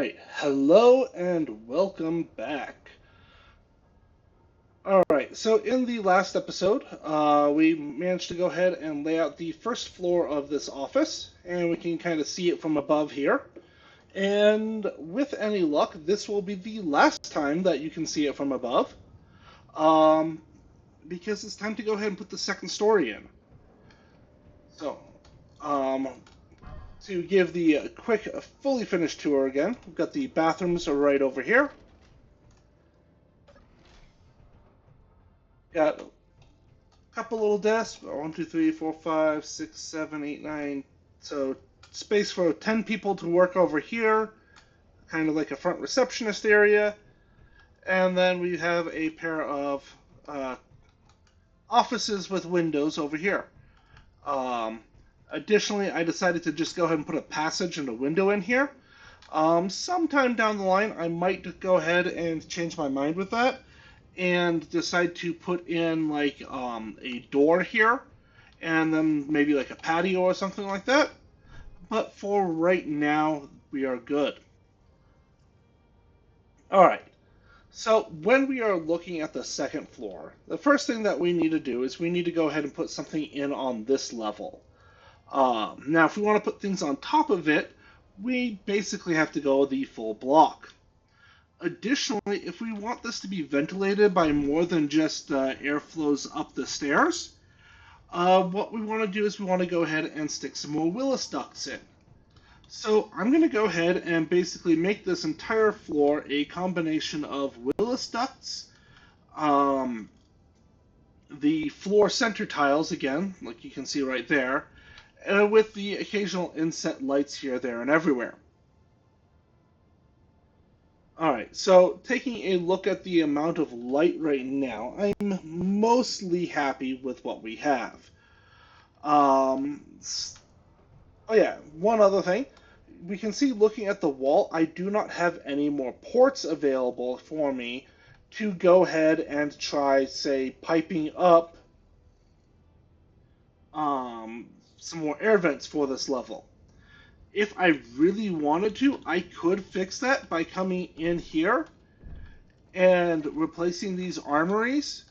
Alright, hello and welcome back. Alright, so in the last episode, we managed to go ahead and lay out the first floor of this office, and we can kind of see it from above here. And with any luck, this will be the last time that you can see it from above, um, because it's time to go ahead and put the second story in. So, um, to give the quick, fully finished tour again, we've got the bathrooms are right over here. Got a couple little desks, 1, 2, 3, 4, 5, 6, 7, 8, 9. So space for 10 people to work over here, kind of like a front receptionist area. And then we have a pair of offices with windows over here. Additionally, I decided to just go ahead and put a passage and a window in here. Sometime down the line, I might go ahead and change my mind with that and decide to put in like a door here and then maybe like a patio or something like that. But for right now, we are good. All right. So when we are looking at the second floor, the first thing that we need to do is we need to go ahead and put something in on this level. Now, if we want to put things on top of it, we basically have to go the full block. Additionally, if we want this to be ventilated by more than just airflows up the stairs, what we want to do is we want to go ahead and stick some more Willis ducts in. So I'm going to go ahead and basically make this entire floor a combination of Willis ducts, the floor center tiles again, like you can see right there, with the occasional inset lights here, there, and everywhere. Alright, so taking a look at the amount of light right now, I'm mostly happy with what we have. Oh yeah, one other thing. We can see looking at the wall, I do not have any more ports available for me to go ahead and try, say, piping up some more air vents for this level. If I really wanted to, I could fix that by coming in here and replacing these armories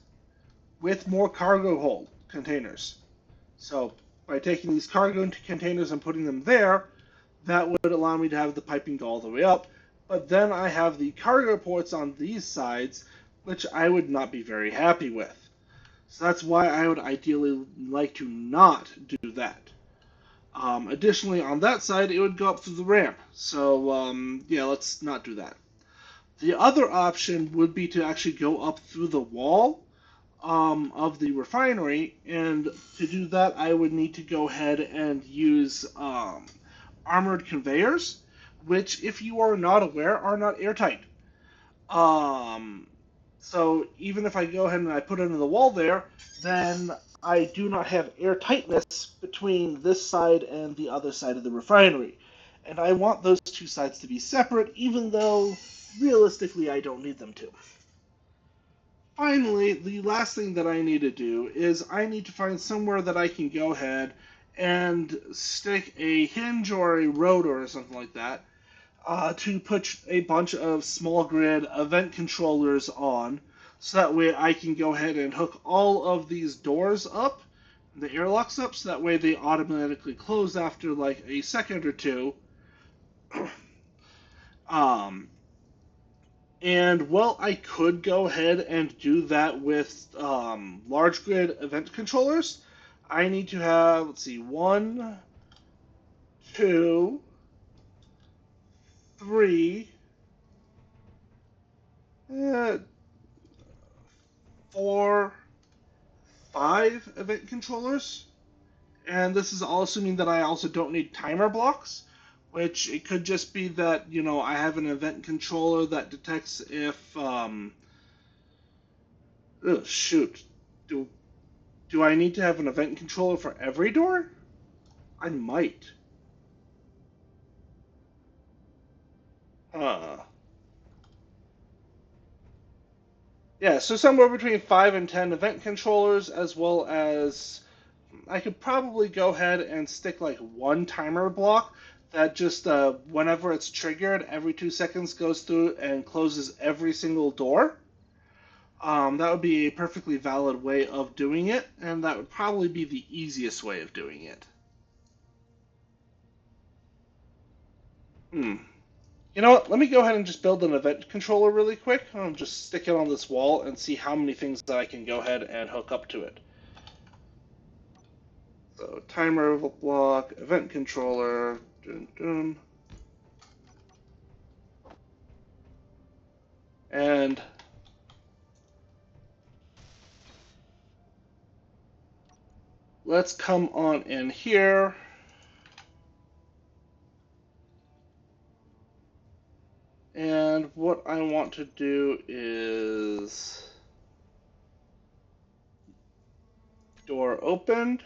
with more cargo hold containers. So by taking these cargo containers and putting them there, that would allow me to have the piping go all the way up. But then I have the cargo ports on these sides, which I would not be very happy with. So that's why I would ideally like to not do that. Additionally, on that side, it would go up through the ramp. So, yeah, let's not do that. The other option would be to actually go up through the wall of the refinery, and to do that, I would need to go ahead and use armored conveyors, which, if you are not aware, are not airtight. So even if I go ahead and I put it into the wall there, then I do not have airtightness between this side and the other side of the refinery. And I want those two sides to be separate, even though realistically I don't need them to. Finally, the last thing that I need to do is I need to find somewhere that I can go ahead and stick a hinge or a rotor or something like that to put a bunch of small grid event controllers on, so that way I can go ahead and hook all of these doors up, the airlocks up, so that way they automatically close after like a second or two. And well, I could go ahead and do that with large grid event controllers. I need to have, let's see, 1, 2, 3, 4, 5 event controllers. And this is all assuming that I also don't need timer blocks, which it could just be that, you know, I have an event controller that detects if, oh shoot, do I need to have an event controller for every door? I might. Yeah, so somewhere between 5 and 10 event controllers, as well as I could probably go ahead and stick like one timer block that just whenever it's triggered, every 2 seconds goes through and closes every single door. That would be a perfectly valid way of doing it, and that would probably be the easiest way of doing it. Hmm. You know what? Let me go ahead and just build an event controller really quick. I'll just stick it on this wall and see how many things that I can go ahead and hook up to it. So timer block, event controller, dun, dun. And let's come on in here. And what I want to do is door opened,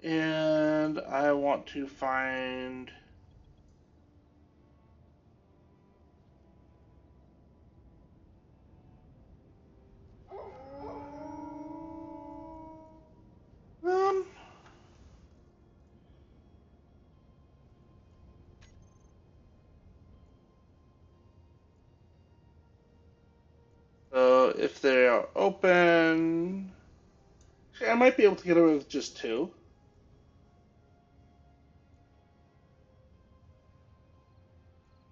and I want to find um so if they are open, I might be able to get away with just two.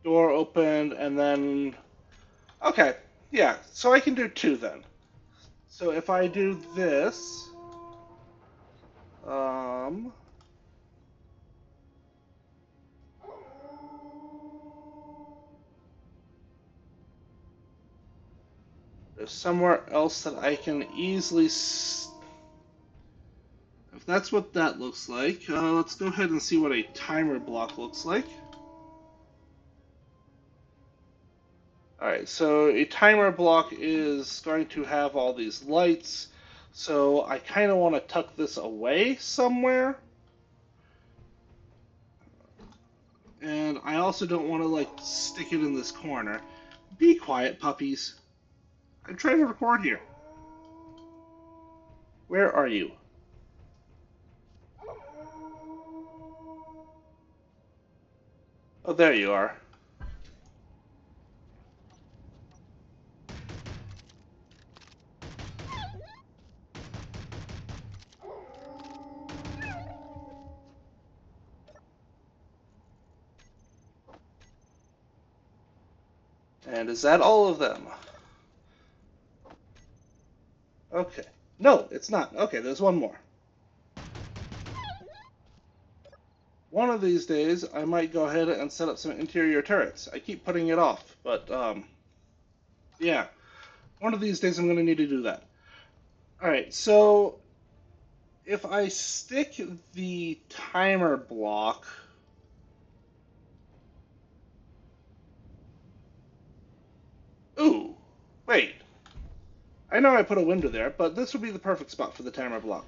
Door opened, and then okay, yeah, so I can do two then. So if I do this, um, there's somewhere else that I can easily. If that's what that looks like, let's go ahead and see what a timer block looks like. Alright, so a timer block is going to have all these lights, so I kind of want to tuck this away somewhere. And I also don't want to, like, stick it in this corner. Be quiet, puppies. I'm trying to record here. Where are you? Oh, there you are. And is that all of them? Okay. No, it's not. Okay, there's one more. One of these days, I might go ahead and set up some interior turrets. I keep putting it off, but, yeah. One of these days, I'm going to need to do that. Alright, so if I stick the timer block... Ooh, wait. I know I put a window there, but this would be the perfect spot for the timer block.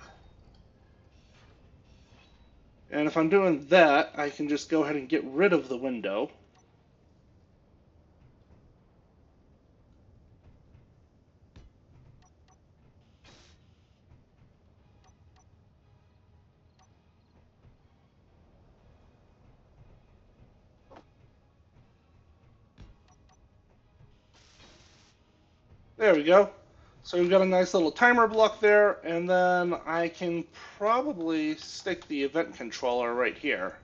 And if I'm doing that, I can just go ahead and get rid of the window. There we go. So we've got a nice little timer block there, and then I can probably stick the event controller right here.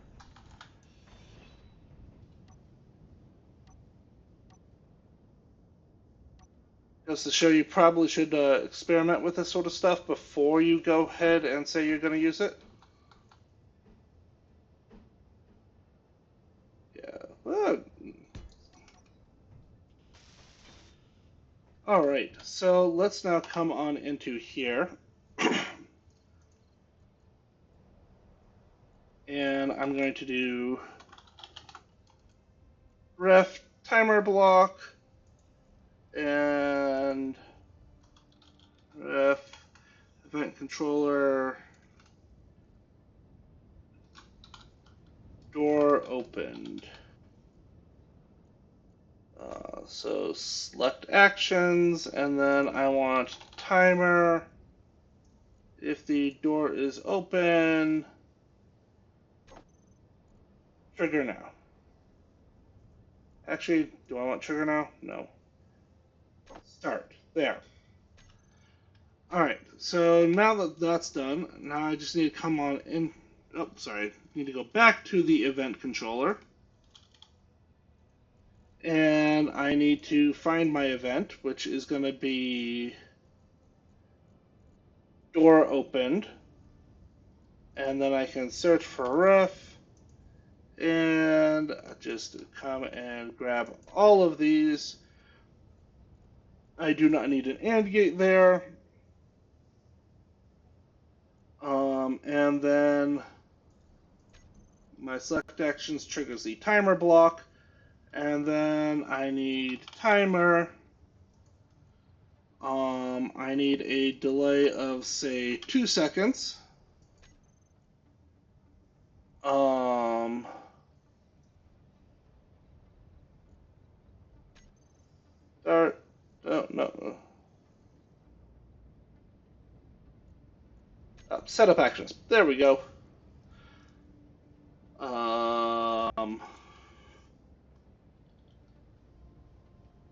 Goes to show you probably should experiment with this sort of stuff before you go ahead and say you're going to use it. Yeah. All right, so let's now come on into here. And I'm going to do ref timer block and ref event controller door opened. So select actions, and then I want timer. If the door is open, Trigger now. Actually, do I want trigger now? No. Start. There. Alright, so now that that's done, now I just need to come on in. Oh, sorry. Need to go back to the event controller. And I need to find my event, which is going to be door opened. And then I can search for ref. And just come and grab all of these. I do not need an AND gate there. And then my select actions triggers the timer block. And then I need timer. I need a delay of, say, 2 seconds. Start. Oh, no. Setup actions. There we go.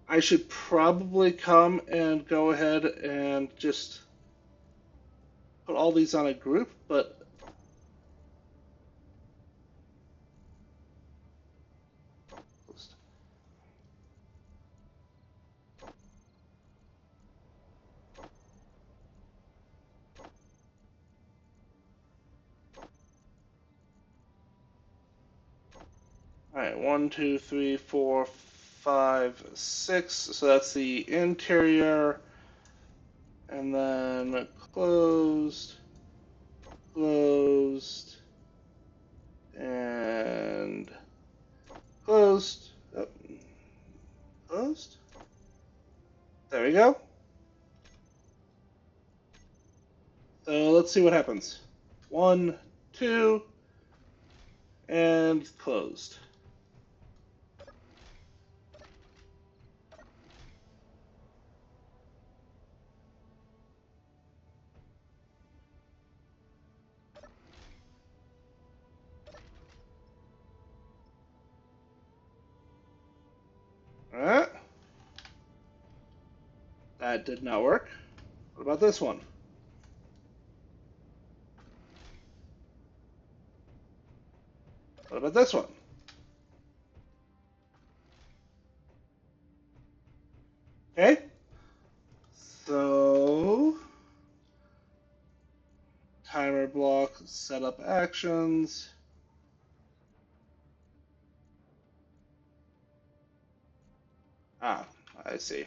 I should probably come and go ahead and just put all these on a group, but all right, 1, 2, 3, 4, 5, 6. So that's the interior, and then closed, closed, and closed. Oh, closed. There we go. So let's see what happens. 1, 2, and closed. Alright. That did not work. What about this one? What about this one? Okay. So, timer block, setup actions. Ah, I see.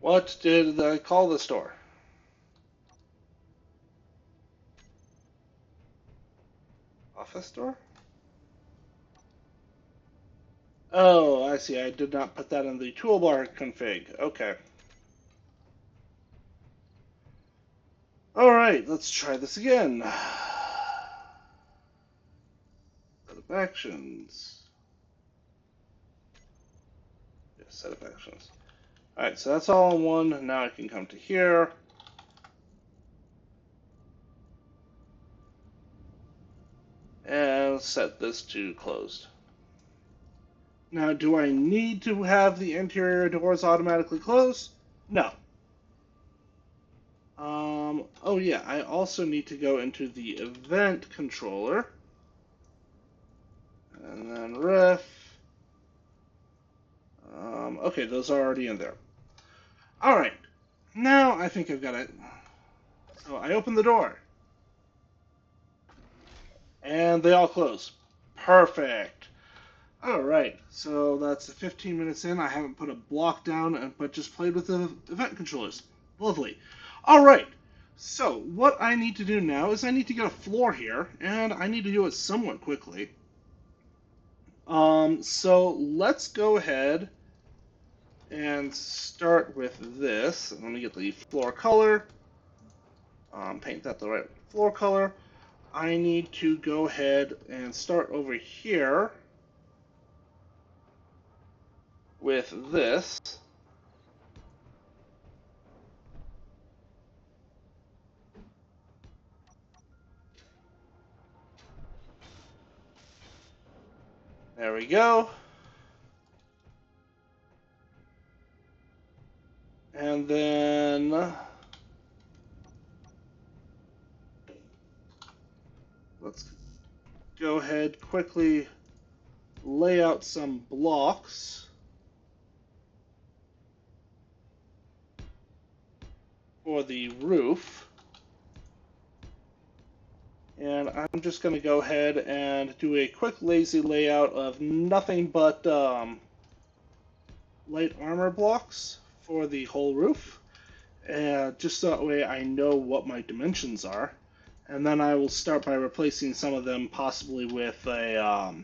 What did I call the store? Office store? Oh, I see. I did not put that in the toolbar config. Okay. Alright, let's try this again. Setup actions. Yeah, setup actions. Alright, so that's all in one. Now I can come to here. And set this to closed. Now, do I need to have the interior doors automatically close? No. Oh yeah, I also need to go into the event controller. And then ref. Okay, those are already in there. Alright, now I think I've got it. So I open the door. And they all close. Perfect. Alright, so that's 15 minutes in. I haven't put a block down, but just played with the event controllers. Lovely. Alright, so what I need to do now is I need to get a floor here, and I need to do it somewhat quickly. So let's go ahead and start with this. Let me get the floor color. Paint that the right floor color. I need to go ahead and start over here with this. There we go. And then let's go ahead quickly lay out some blocks for the roof. And I'm just going to go ahead and do a quick lazy layout of nothing but light armor blocks for the whole roof. And just so that way I know what my dimensions are. And then I will start by replacing some of them possibly with a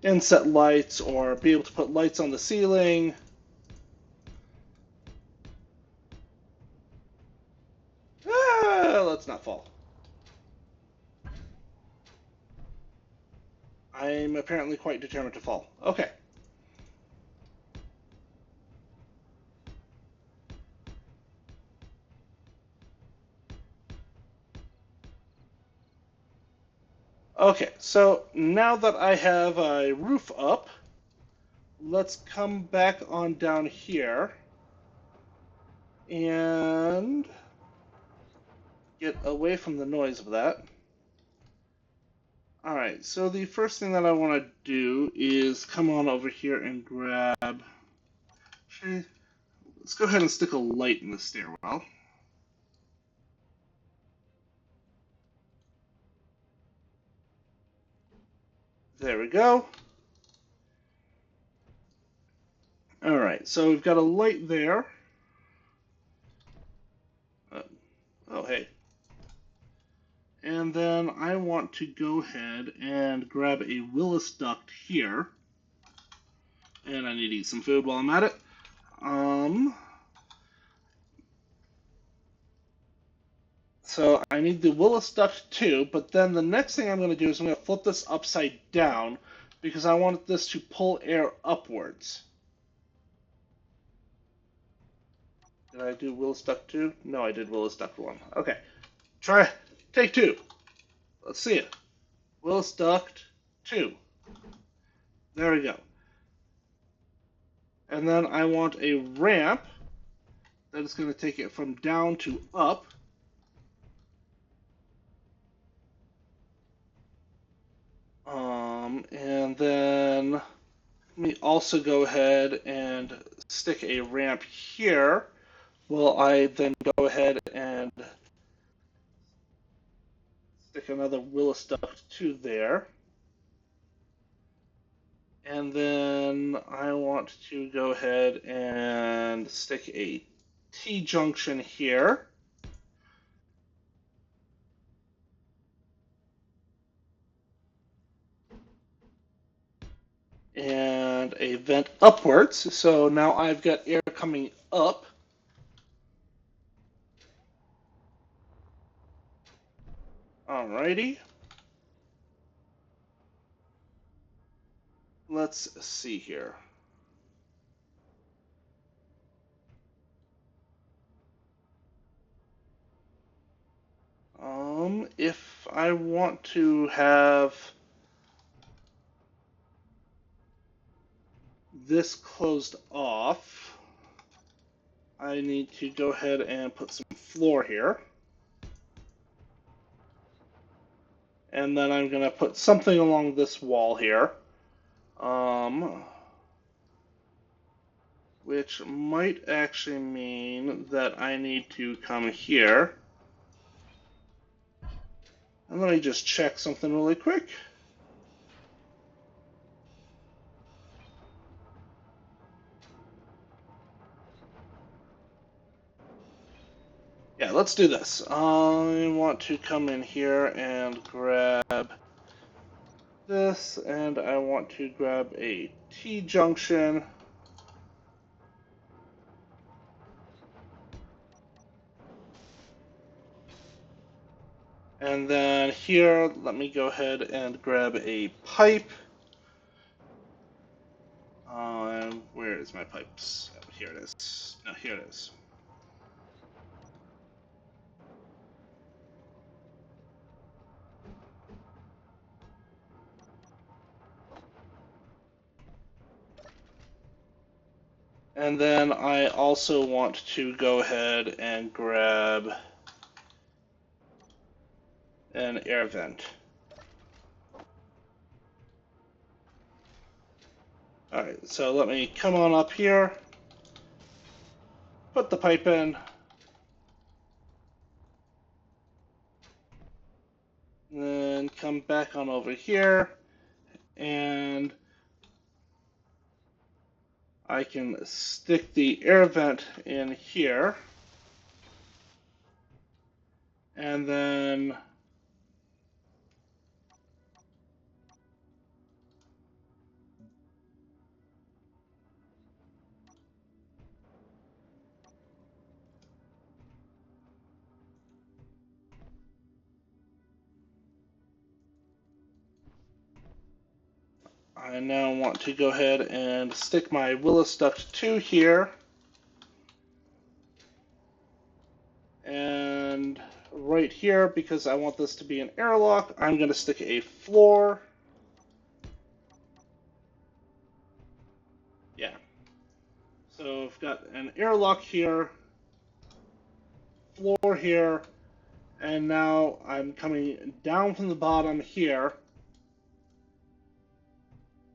inset lights, or be able to put lights on the ceiling. Let's not fall. I'm apparently quite determined to fall. Okay. Okay, so now that I have a roof up, let's come back on down here and get away from the noise of that. Alright, so the first thing that I want to do is come on over here and grab... Okay, let's go ahead and stick a light in the stairwell. There we go. Alright, so we've got a light there. Oh, hey. And then I want to go ahead and grab a Willis duct here. And I need to eat some food while I'm at it. So I need the Willis duct too, but then the next thing I'm going to do is I'm going to flip this upside down because I want this to pull air upwards. Did I do Willis duct 2? No, I did Willis duct 1. Okay. Take 2. Let's see it. Willis duct 2. There we go. And then I want a ramp that is going to take it from down to up. And then let me also go ahead and stick a ramp here. Well, I then go ahead and stick another Willis duct 2 there. And then I want to go ahead and stick a T-junction here. And a vent upwards. So now I've got air coming up. Alrighty. Let's see here. If I want to have this closed off, I need to go ahead and put some floor here. And then I'm going to put something along this wall here. Which might actually mean that I need to come here. And let me just check something really quick. Yeah, let's do this. I want to come in here and grab this, and I want to grab a T-junction. And then here, let me go ahead and grab a pipe. Where is my pipes? Oh, here it is. No, here it is. And then I also want to go ahead and grab an air vent. Alright, so let me come on up here, put the pipe in, then come back on over here, and I can stick the air vent in here, and then I now want to go ahead and stick my Willis Duct 2 here, and right here, because I want this to be an airlock, I'm going to stick a floor. Yeah. So I've got an airlock here, floor here, and now I'm coming down from the bottom here,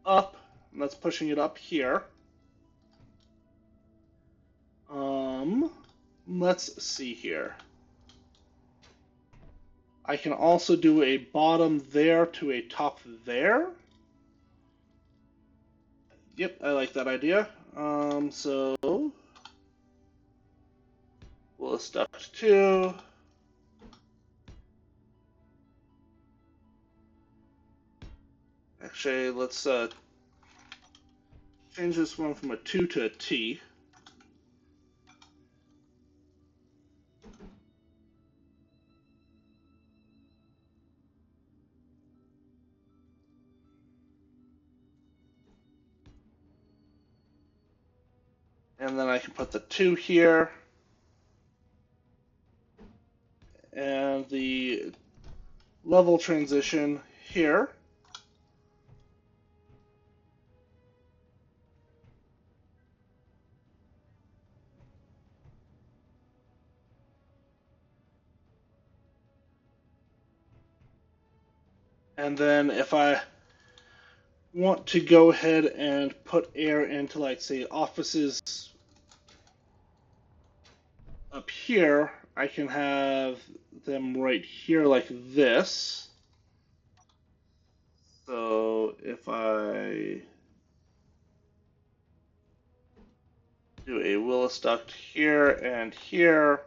up, and that's pushing it up here. Let's see here. I can also do a bottom there to a top there. Yep, I like that idea. So we'll duct 2. Actually, let's change this one from a 2 to a T. And then I can put the 2 here. And the level transition here. And then if I want to go ahead and put air into, like, say, offices up here, I can have them right here like this. So if I do a Willis duct here and here,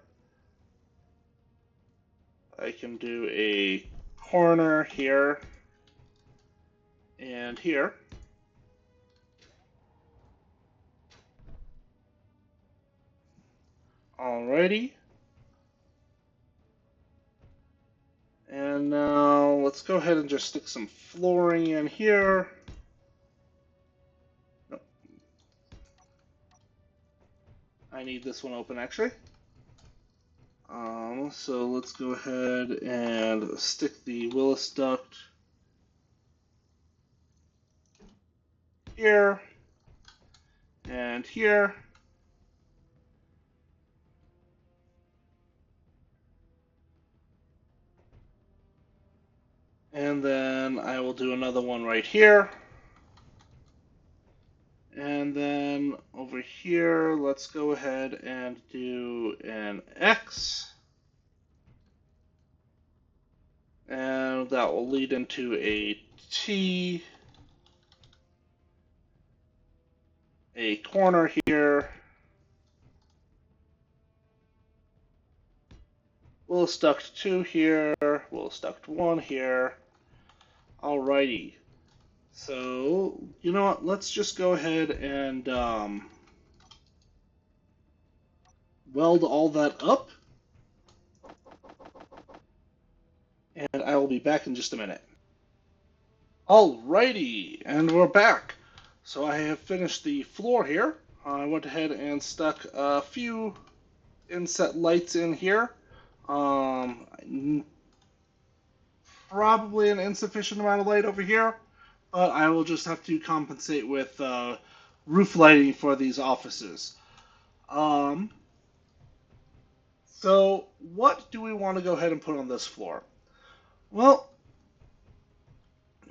I can do a corner here and here. Alrighty. And now let's go ahead and just stick some flooring in here. Nope. I need this one open actually. So let's go ahead and stick the Willis duct here and here. And then I will do another one right here. And then over here, let's go ahead and do an X. And that will lead into a T, a corner here. Willis duct 2 here, Willis duct 1 here. Alrighty. So, you know what? Let's just go ahead and weld all that up, and I will be back in just a minute. Alrighty, and we're back. So I have finished the floor here. I went ahead and stuck a few inset lights in here. Probably an insufficient amount of light over here, but I will just have to compensate with roof lighting for these offices. Um, so what do we want to go ahead and put on this floor? Well,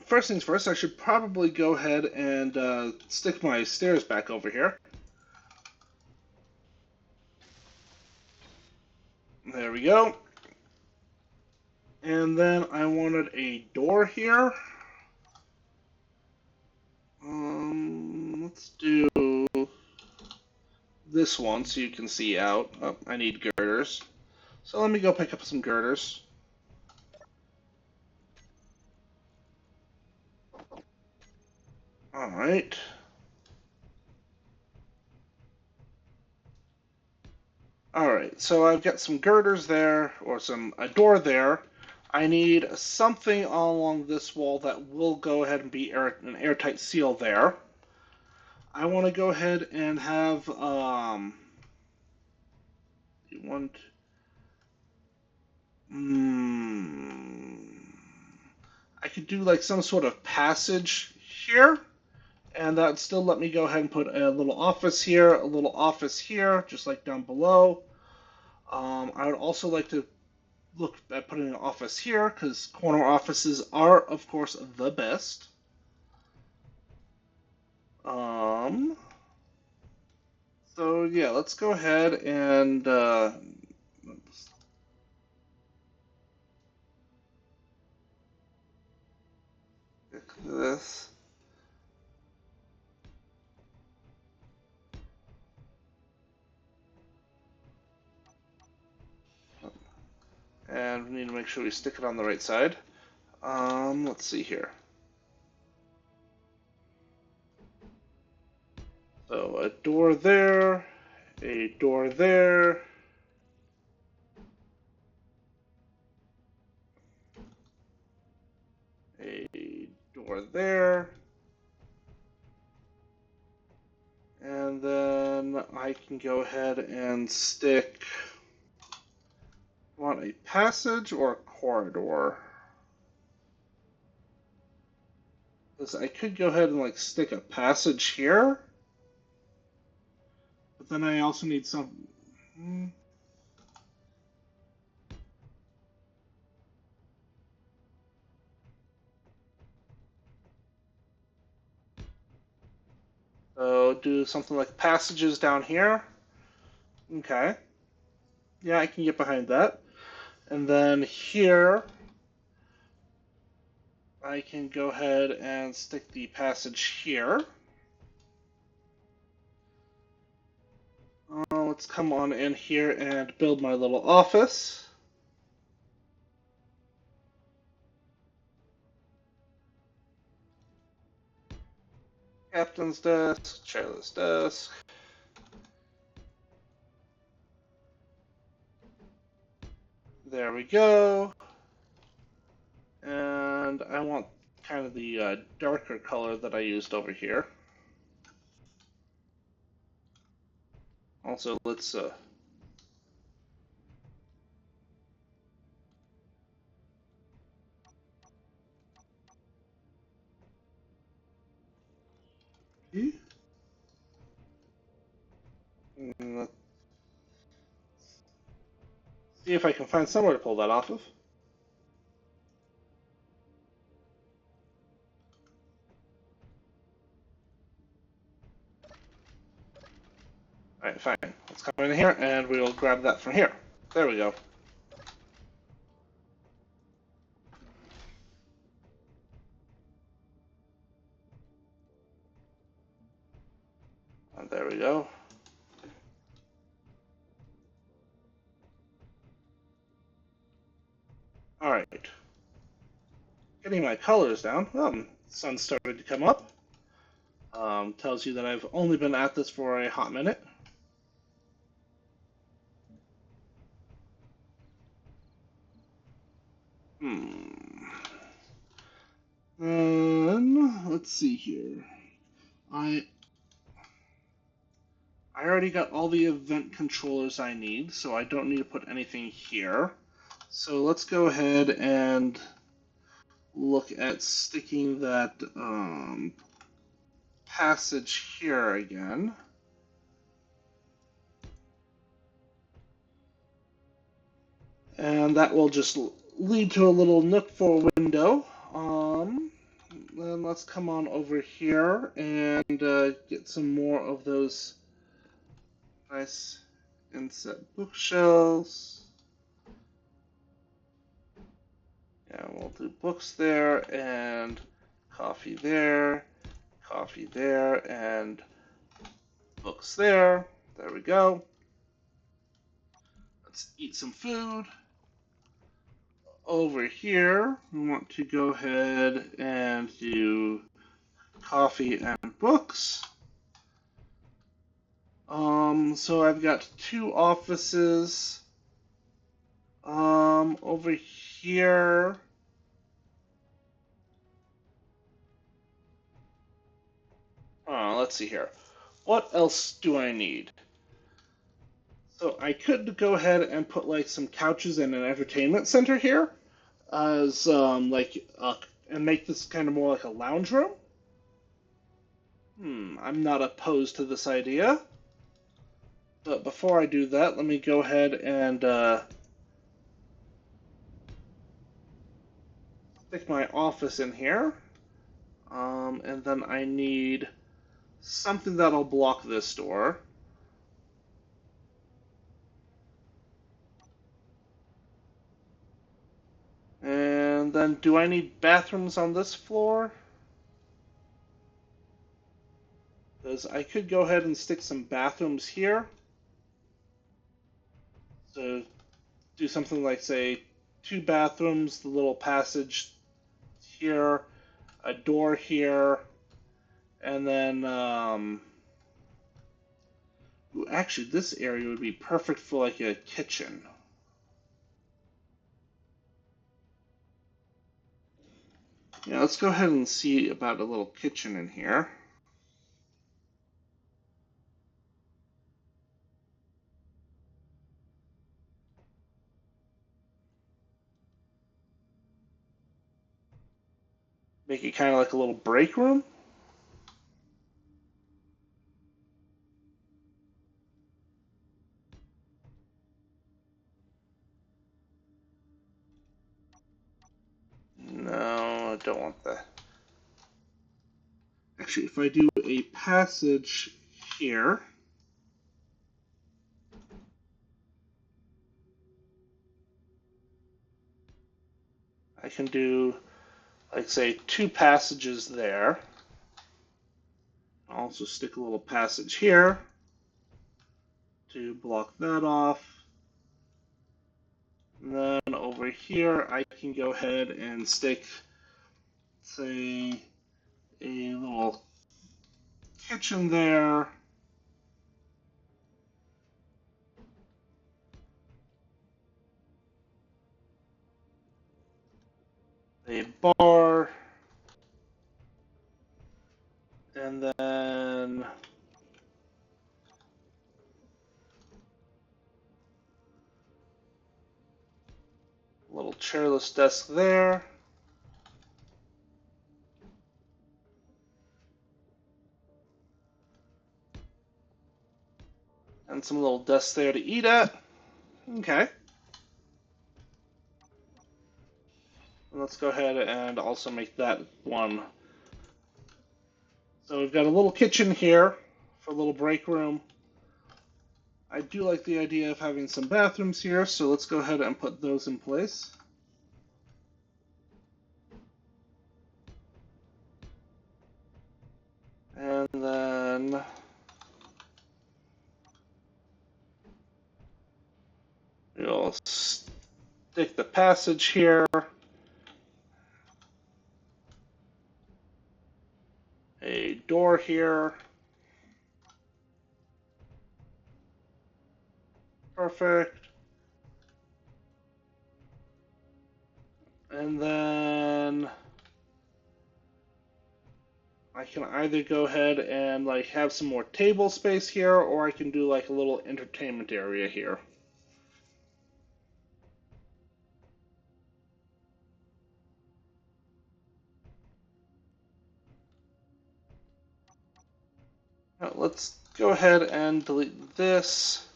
first things first, I should probably go ahead and stick my stairs back over here. There we go. And then I wanted a door here. Let's do this one so you can see out. Oh, I need girders. So let me go pick up some girders. Alright. Alright, so I've got some girders there, or a door there. I need something all along this wall that will go ahead and be an airtight seal there. I want to go ahead and have, you want, I could do like some sort of passage here, and that'd still let me go ahead and put a little office here, a little office here, just like down below. I would also like to look at putting an office here, because corner offices are, of course, the best. So yeah, let's go ahead and pick this. And we need to make sure we stick it on the right side. Let's see here. So a door there, a door there, a door there, and then I can go ahead and stick, want a passage or a corridor? Because I could go ahead and like stick a passage here, but then I also need some. So do something like passages down here. Okay. Yeah, I can get behind that. And then here, I can go ahead and stick the passage here. Let's come on in here and build my little office. Captain's desk, chairless desk. There we go. And I want kind of the darker color that I used over here. Also, let's see if I can find somewhere to pull that off of. Alright, fine. Let's come in here and we'll grab that from here. There we go. And there we go. Alright. Getting my colors down. sun started to come up. Tells you that I've only been at this for a hot minute. Let's see here. I already got all the event controllers I need, so I don't need to put anything here. So let's go ahead and look at sticking that passage here again. And that will just lead to a little nook for a window. Then let's come on over here and get some more of those nice inset bookshelves. Yeah, we'll do books there and coffee there, and books there. There we go. Let's eat some food. Over here, we want to go ahead and do coffee and books. So I've got two offices. Over here. Let's see here. What else do I need? So I could go ahead and put like some couches and an entertainment center here, as and make this kind of more like a lounge room. I'm not opposed to this idea. But before I do that, let me go ahead and stick my office in here. And then I need something that'll block this door. And then do I need bathrooms on this floor? Because I could go ahead and stick some bathrooms here. So do something like, say, 2 bathrooms, the little passage here, a door here, and then, actually, this area would be perfect for like a kitchen. Yeah, let's go ahead and see about a little kitchen in here. Make it kind of like a little break room. No, I don't want that. Actually, if I do a passage here, I can do, like, say, 2 passages there. I'll also stick a little passage here to block that off. And then over here, I can go ahead and stick, say, a little kitchen there. A bar. And then a little chairless desk there. And some little desks there to eat at. Okay. And let's go ahead and also make that one. So we've got a little kitchen here for a little break room. I do like the idea of having some bathrooms here, so let's go ahead and put those in place. And then we'll stick the passage here. door here. Perfect. And then I can either go ahead and like have some more table space here, or I can do like a little entertainment area here. Now, let's go ahead and delete this.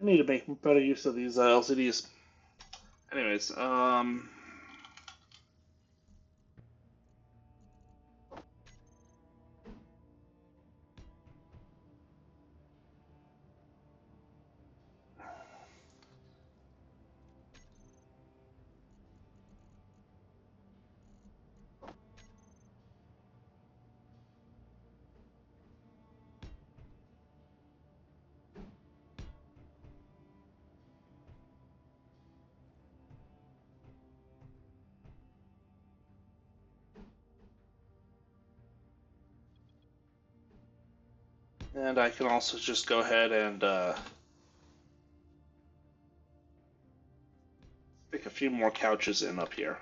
I need to make better use of these LCDs. Anyways, and I can also just go ahead and stick a few more couches in up here.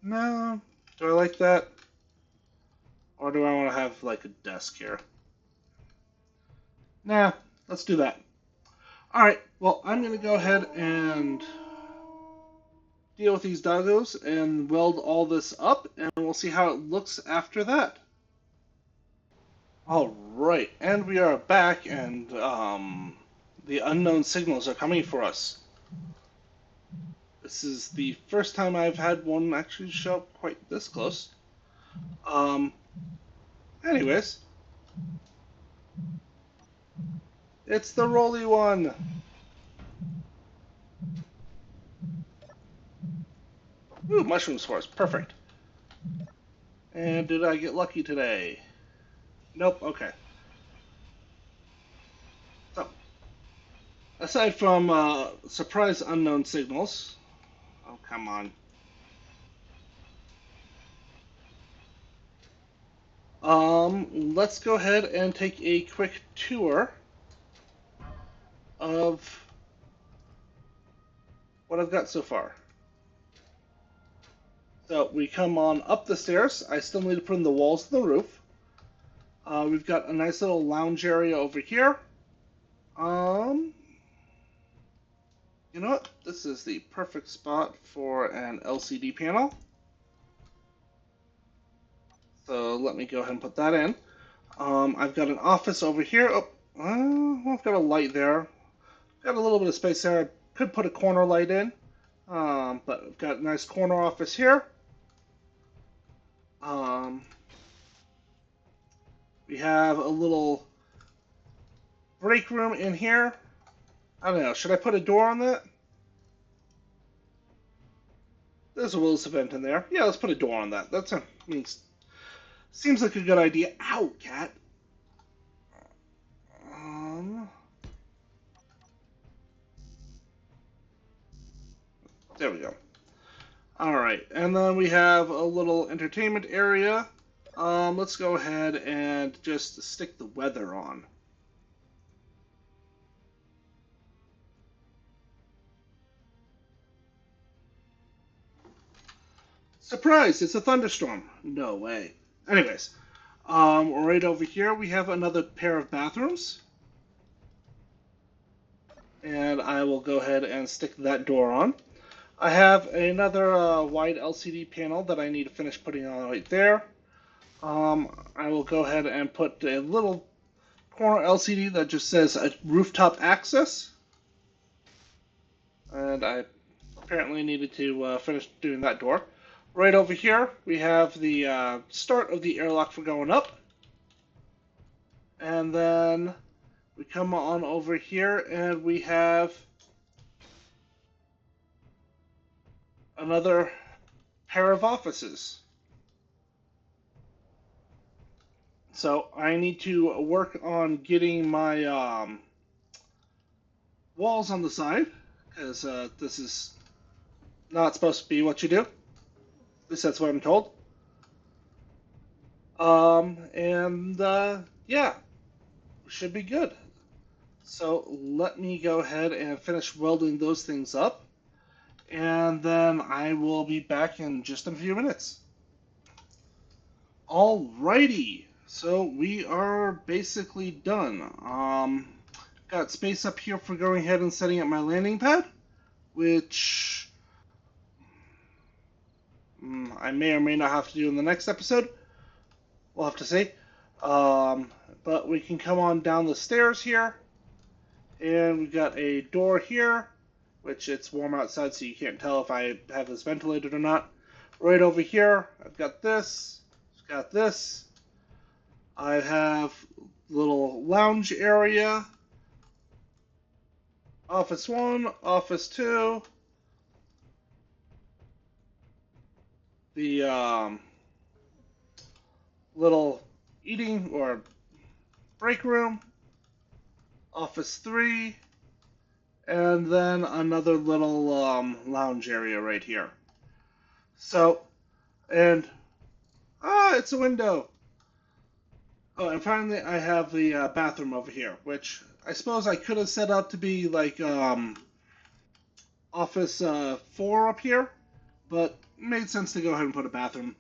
No, do I like that? Or do I want to have like a desk here? Nah, let's do that. Alright, well, I'm going to go ahead and deal with these doggos and weld all this up, and we'll see how it looks after that. Alright, and we are back, and the unknown signals are coming for us. This is the first time I've had one actually show up quite this close. Anyways, it's the rolly one. Ooh, mushroom spores, perfect. And did I get lucky today? Nope, okay. So, aside from surprise unknown signals, oh, come on. Let's go ahead and take a quick tour of what I've got so far. So we come on up the stairs. I still need to put in the walls and the roof. We've got a nice little lounge area over here. You know what? This is the perfect spot for an LCD panel. So let me go ahead and put that in. I've got an office over here. Oh, well, I've got a light there. Got a little bit of space there. I could put a corner light in. But I've got a nice corner office here. We have a little break room in here. I don't know. Should I put a door on that? There's a Willis event in there. Yeah, let's put a door on that. That's seems like a good idea. Ow, cat. There we go. Alright, and then we have a little entertainment area. Let's go ahead and just stick the weather on. Surprise! It's a thunderstorm. No way. Anyways, right over here we have another pair of bathrooms. And I will go ahead and stick that door on. I have another wide LCD panel that I need to finish putting on right there. I will go ahead and put a little corner LCD that just says rooftop access. And I apparently needed to finish doing that door. Right over here, we have the start of the airlock for going up. And then we come on over here and we have another pair of offices. So I need to work on getting my walls on the side, because this is not supposed to be what you do. At least that's what I'm told. Yeah, should be good. So let me go ahead and finish welding those things up, and then I will be back in just a few minutes. Alrighty, so we are basically done. Got space up here for going ahead and setting up my landing pad, which I may or may not have to do in the next episode. We'll have to see. But we can come on down the stairs here, and we've got a door here, which it's warm outside, so you can't tell if I have this ventilated or not. Right over here, I've got this. Got this. I have a little lounge area. Office 1, Office 2. The little eating or break room. Office 3. And then another little lounge area right here. So, and it's a window. Oh, and finally, I have the bathroom over here, which I suppose I could have set up to be like office 4 up here, but it made sense to go ahead and put a bathroom.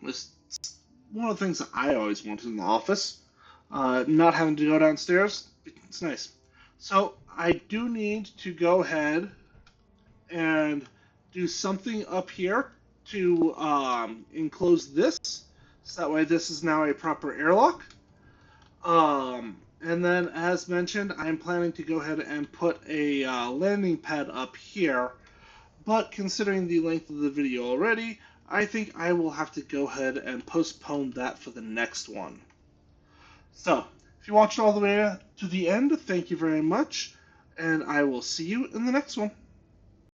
It's one of the things that I always wanted in the office. Not having to go downstairs, it's nice. So I do need to go ahead and do something up here to enclose this, so that way this is now a proper airlock. And then, as mentioned, I'm planning to go ahead and put a landing pad up here, but considering the length of the video already, I think I will have to go ahead and postpone that for the next one. So, if you watched all the way to the end, thank you very much, and I will see you in the next one.